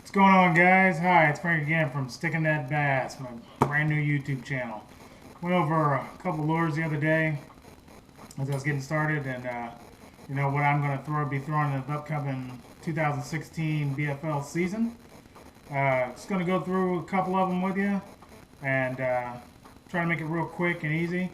What's going on, guys? Hi, it's Frank again from Sticking That Bass, my brand new YouTube channel. Went over a couple lures the other day as I was getting started, and you know what I'm going to be throwing in the upcoming 2016 BFL season. Just going to go through a couple of them with you and try to make it real quick and easy.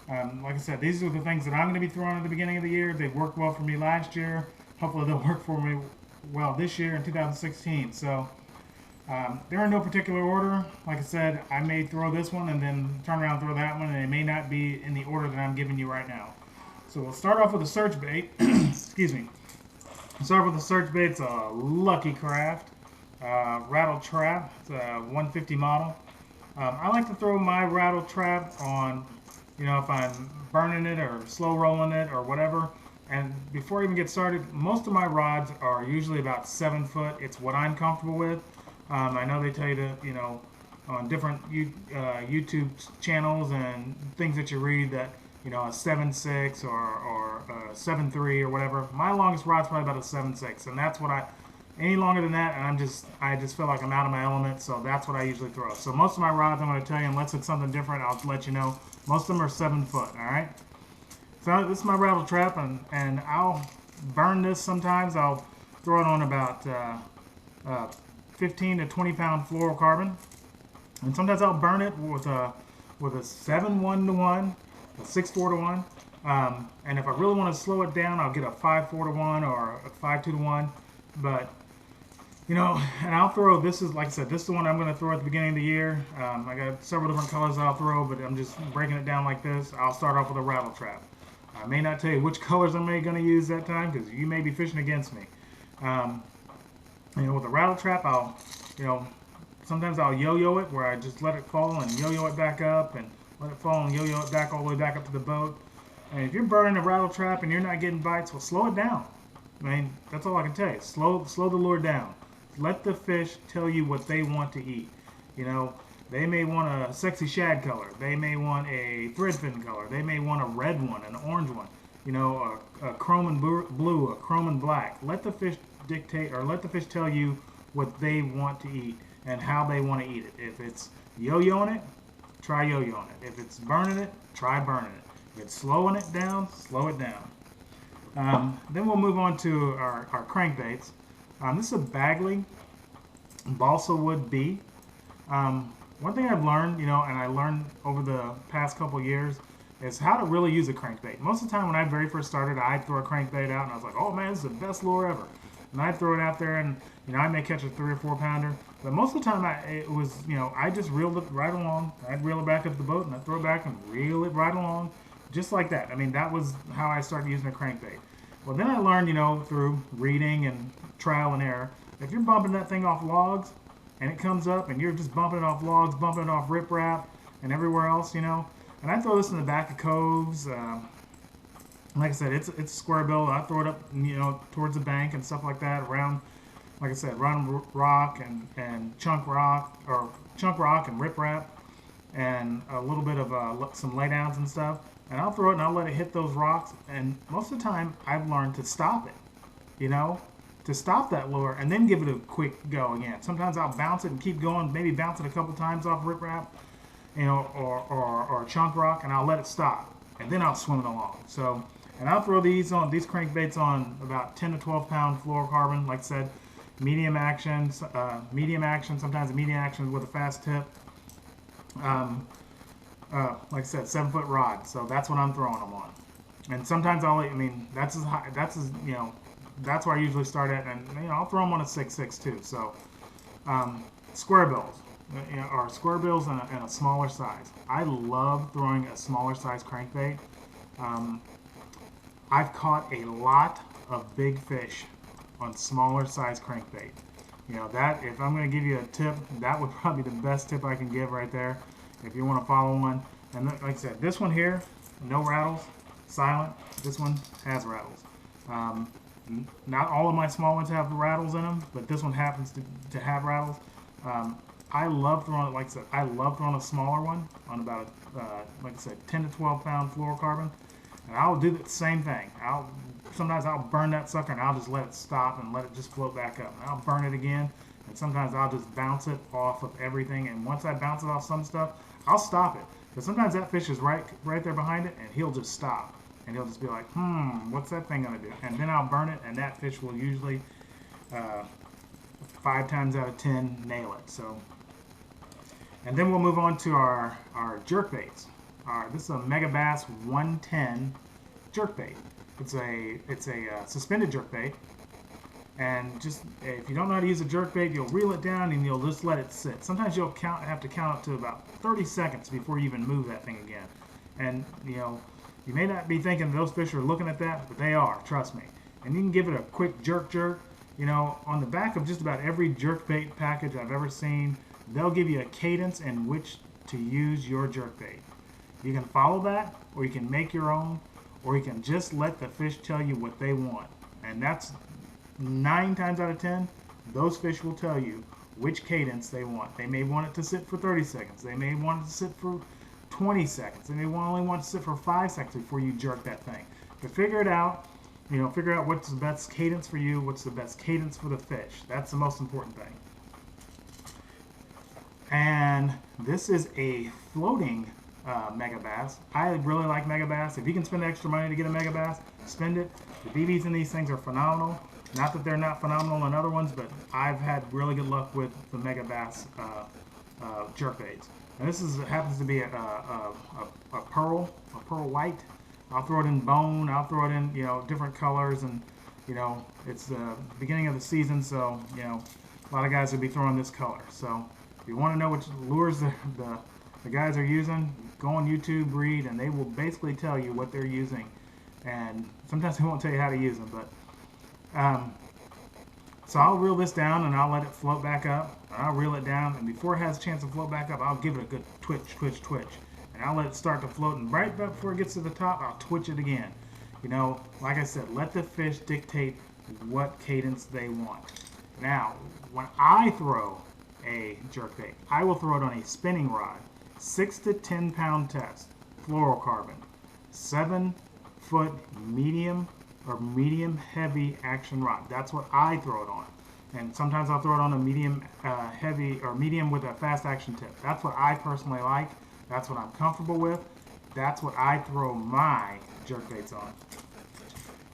Like I said, these are the things that I'm going to be throwing at the beginning of the year. They've worked well for me last year. Hopefully, they'll work for me well this year in 2016. So. They're in no particular order. Like I said, I may throw this one and then turn around and throw that one, and it may not be in the order that I'm giving you right now. So we'll start off with a search bait. Excuse me. We'll start with a search bait. It's a Lucky Craft rattle trap. It's a 150 model. I like to throw my rattle trap on, you know, if I'm burning it or slow rolling it or whatever. And before I even get started, most of my rods are usually about 7 foot. It's what I'm comfortable with. I know they tell you to, you know, on different YouTube channels and things that you read that, you know, a 7.6 or a 7.3 or whatever. My longest rod's probably about a 7.6, and that's what any longer than that, and I just feel like I'm out of my element, so that's what I usually throw. So most of my rods, I'm going to tell you, unless it's something different, I'll let you know. Most of them are 7 foot, all right? So this is my rattle trap, and I'll burn this sometimes. I'll throw it on about 15 to 20 pound fluorocarbon, and sometimes I'll burn it with a 7-1 to 1, a 6-4 to 1, and if I really want to slow it down, I'll get a 5-4 to 1 or a 5-2 to 1. But you know, and I'll throw, this is, like I said, this is the one I'm going to throw at the beginning of the year. I got several different colors I'll throw, but I'm just breaking it down like this. I'll start off with a rattle trap. I may not tell you which colors I'm going to use that time because you may be fishing against me. You know, with a rattle trap, you know, sometimes I'll yo-yo it where I just let it fall and yo-yo it back up and let it fall and yo-yo it back all the way back up to the boat. And if you're burning a rattle trap and you're not getting bites, well, slow it down. I mean, that's all I can tell you. Slow the lure down. Let the fish tell you what they want to eat. You know, they may want a sexy shad color. They may want a threadfin color. They may want a red one, an orange one. You know, a chrome and blue, a chrome and black. Let the fish dictate, or let the fish tell you what they want to eat and how they want to eat it. If it's yo-yoing it, try yo-yoing it. If it's burning it, try burning it. If it's slowing it down, slow it down. Then we'll move on to our crankbaits. This is a Bagley balsa wood B. One thing I've learned, you know, and I learned over the past couple years, is how to really use a crankbait. Most of the time when I very first started, I'd throw a crankbait out and I was like, oh man, this is the best lure ever. And I'd throw it out there and, you know, I may catch a 3 or 4 pounder. But most of the time it was, you know, I just reeled it right along. I'd reel it back up the boat and I'd throw it back and reel it right along. Just like that. I mean, that was how I started using a crankbait. Well, then I learned, you know, through reading and trial and error, if you're bumping that thing off logs and it comes up and you're just bumping it off logs, bumping it off riprap and everywhere else, you know. And I throw this in the back of coves. Like I said, it's a square bill. I throw it up, you know, towards the bank and stuff like that, around, like I said, around rock and chunk rock and riprap and a little bit of some laydowns and stuff. And I'll throw it and I'll let it hit those rocks. And most of the time, I've learned to stop it, you know, to stop that lure and then give it a quick go again. Sometimes I'll bounce it and keep going, maybe bounce it a couple times off riprap, you know, or chunk rock, and I'll let it stop, and then I'll swim it along. So, and I'll throw these crankbaits on about 10 to 12 pound fluorocarbon. Like I said, medium action, sometimes a medium action with a fast tip. Like I said, 7 foot rod. So that's what I'm throwing them on. And sometimes I mean, that's as high, you know, that's where I usually start at, and you know, I'll throw them on a 6.6 too. So, square bills. You know, or square bills in a smaller size. I love throwing a smaller size crankbait. I've caught a lot of big fish on smaller size crankbait. You know, that, if I'm going to give you a tip, that would probably be the best tip I can give right there if you want to follow one. And like I said, this one here, no rattles, silent. This one has rattles. Not all of my small ones have rattles in them, but this one happens to have rattles. I love throwing it, like I said, I love throwing a smaller one on about, like I said, 10 to 12 pound fluorocarbon. And I'll do the same thing. Sometimes I'll burn that sucker and I'll just let it stop and let it just float back up. And I'll burn it again And sometimes I'll just bounce it off of everything. And once I bounce it off some stuff, I'll stop it. But sometimes that fish is right there behind it, and he'll just stop. And he'll just be like, what's that thing gonna do? And then I'll burn it, and that fish will usually 5 times out of 10 nail it. So, and then we'll move on to our jerkbaits. This is a Megabass 110 jerkbait. It's a suspended jerkbait, and just if you don't know how to use a jerkbait, you'll reel it down and you'll just let it sit. Sometimes you'll have to count up to about 30 seconds before you even move that thing again. And you may not be thinking those fish are looking at that, but they are. Trust me. And you can give it a quick jerk. On the back of just about every jerkbait package I've ever seen, they'll give you a cadence in which to use your jerkbait. You can follow that, or you can make your own, or you can just let the fish tell you what they want. And that's 9 times out of 10, those fish will tell you which cadence they want. They may want it to sit for 30 seconds. They may want it to sit for 20 seconds. They may only want it to sit for 5 seconds before you jerk that thing. But figure it out. Figure out what's the best cadence for you, what's the best cadence for the fish. That's the most important thing. And this is a floating Megabass. I really like Megabass. If you can spend extra money to get a Megabass, spend it. The BBs in these things are phenomenal. Not that they're not phenomenal in other ones, but I've had really good luck with the Megabass jerkbaits. And this happens to be a pearl white. I'll throw it in bone. I'll throw it in different colors, and it's the beginning of the season, so a lot of guys will be throwing this color. So if you want to know which lures the guys are using, go on YouTube, read, and they will basically tell you what they're using. And sometimes they won't tell you how to use them, but so I'll reel this down and I'll let it float back up. I'll reel it down, and before it has a chance to float back up, I'll give it a good twitch. And I'll let it start to float, and right before it gets to the top, I'll twitch it again. Like I said, let the fish dictate what cadence they want. Now, when I throw a jerkbait, I will throw it on a spinning rod, 6 to 10 pound test, fluorocarbon, 7-foot medium or medium heavy action rod. That's what I throw it on. And sometimes I'll throw it on a medium heavy or medium with a fast action tip. That's what I personally like. That's what I'm comfortable with. That's what I throw my jerkbaits on.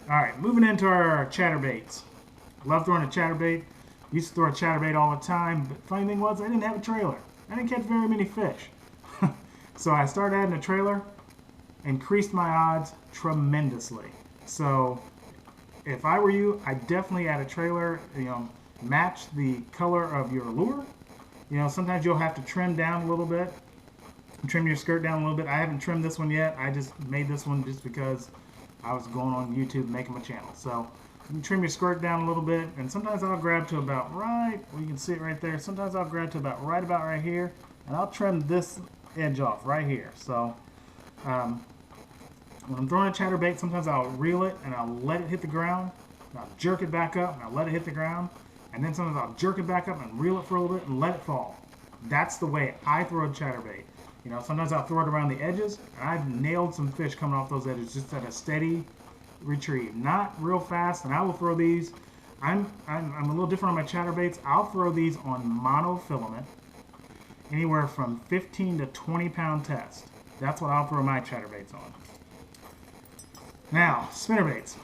Alright, moving into our chatterbaits. Love throwing a chatterbait. Used to throw a chatterbait all the time, but funny thing was I didn't have a trailer. I didn't catch very many fish. So I started adding a trailer, increased my odds tremendously. So if I were you, I'd definitely add a trailer, match the color of your lure. Sometimes you'll have to trim down a little bit. Trim your skirt down a little bit. I haven't trimmed this one yet. I just made this one just because I was going on YouTube making my channel. So you can trim your skirt down a little bit, and sometimes I'll grab to about well, you can see it right there. Sometimes I'll grab to about right here, and I'll trim this edge off right here. So when I'm throwing a chatterbait, sometimes I'll reel it and I'll let it hit the ground, and I'll jerk it back up and I'll let it hit the ground, and then sometimes I'll jerk it back up and reel it for a little bit and let it fall. That's the way I throw a chatterbait. Sometimes I'll throw it around the edges, and I've nailed some fish coming off those edges just at a steady retrieve, not real fast. And I will throw these. I'm a little different on my chatterbaits. I'll throw these on monofilament, anywhere from 15 to 20 pound test. That's what I'll throw my chatterbaits on. Now, spinnerbaits.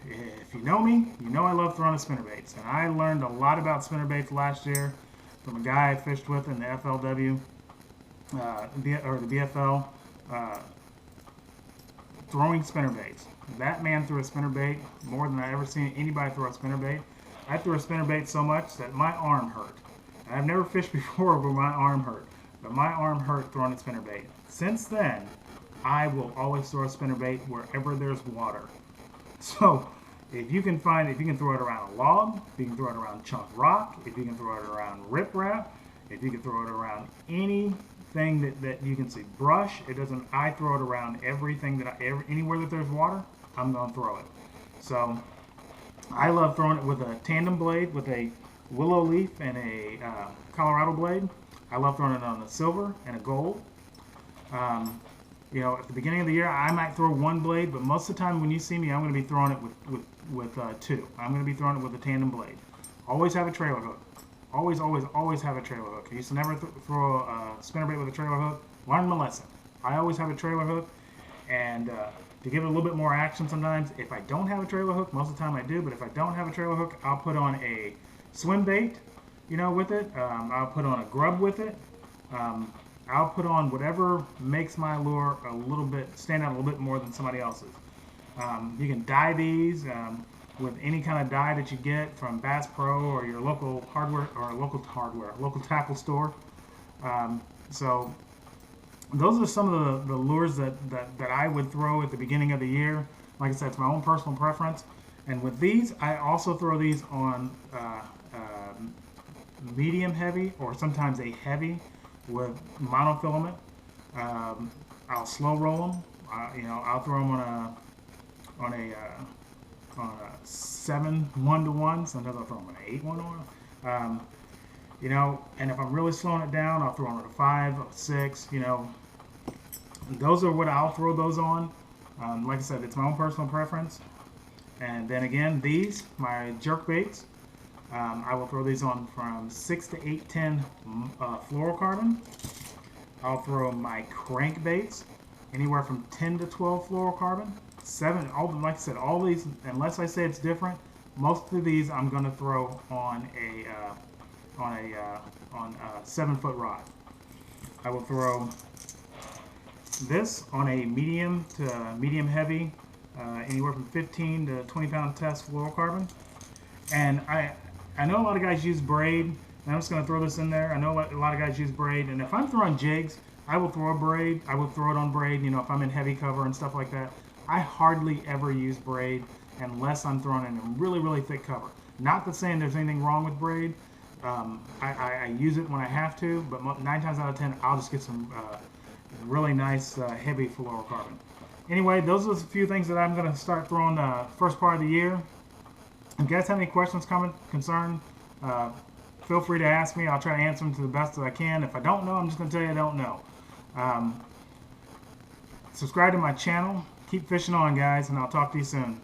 If you know me, you know I love throwing spinnerbaits, and I learned a lot about spinnerbaits last year from a guy I fished with in the FLW. Or the BFL, throwing spinnerbaits. That man threw a spinnerbait more than I ever seen anybody throw a spinnerbait. I threw a spinnerbait so much that my arm hurt. And I've never fished before where my arm hurt, but my arm hurt throwing a spinnerbait. Since then, I will always throw a spinnerbait wherever there's water. So if you can throw it around a log, if you can throw it around chunk rock, if you can throw it around riprap, if you can throw it around anything that you can see, brush, it doesn't. I throw it around everything anywhere that there's water, I'm gonna throw it. So I love throwing it with a tandem blade, with a willow leaf and a Colorado blade. I love throwing it on a silver and a gold. At the beginning of the year, I might throw one blade, but most of the time when you see me, I'm going to be throwing it with two. I'm going to be throwing it with a tandem blade. Always have a trailer hook. Always, always, always have a trailer hook. I used to never throw a spinnerbait with a trailer hook. Learned my lesson. I always have a trailer hook, and to give it a little bit more action sometimes, if I don't have a trailer hook, most of the time I do, but if I don't have a trailer hook, I'll put on a swim bait, you know, with it. I'll put on a grub with it. I'll put on whatever makes my lure a little bit, stand out a little bit more than somebody else's. You can dye these with any kind of dye that you get from Bass Pro or your local hardware or local tackle store. So those are some of the lures that I would throw at the beginning of the year. Like I said, it's my own personal preference. And with these, I also throw these on medium heavy or sometimes a heavy with monofilament. I'll slow roll them. You know, I'll throw them on a 7 1-to-1. Sometimes I'll throw them on an 8 1-to-1. You know, and if I'm really slowing it down, I'll throw them on a 5, 6. You know, those are what I'll throw those on. Like I said, it's my own personal preference. And then again, these, my jerkbaits, I will throw these on from 6 to 810 fluorocarbon. I'll throw my crankbaits anywhere from 10 to 12 fluorocarbon. 7, like I said, all these, unless I say it's different, most of these I'm going to throw on a 7-foot rod. I will throw this on a medium to medium heavy, anywhere from 15 to 20 pound test fluorocarbon. And I know a lot of guys use braid, and I'm just going to throw this in there. I know a lot of guys use braid, and if I'm throwing jigs, I will throw a braid. I will throw it on braid, you know, if I'm in heavy cover and stuff like that. I hardly ever use braid unless I'm throwing in a really, really thick cover. Not that saying there's anything wrong with braid. I use it when I have to, but 9 times out of 10, I'll just get some really nice heavy fluorocarbon. Anyway, those are a few things that I'm going to start throwing the first part of the year. If you guys have any questions, comments, concerns, feel free to ask me. I'll try to answer them to the best that I can. If I don't know, I'm just going to tell you I don't know. Subscribe to my channel. Keep fishing on, guys, and I'll talk to you soon.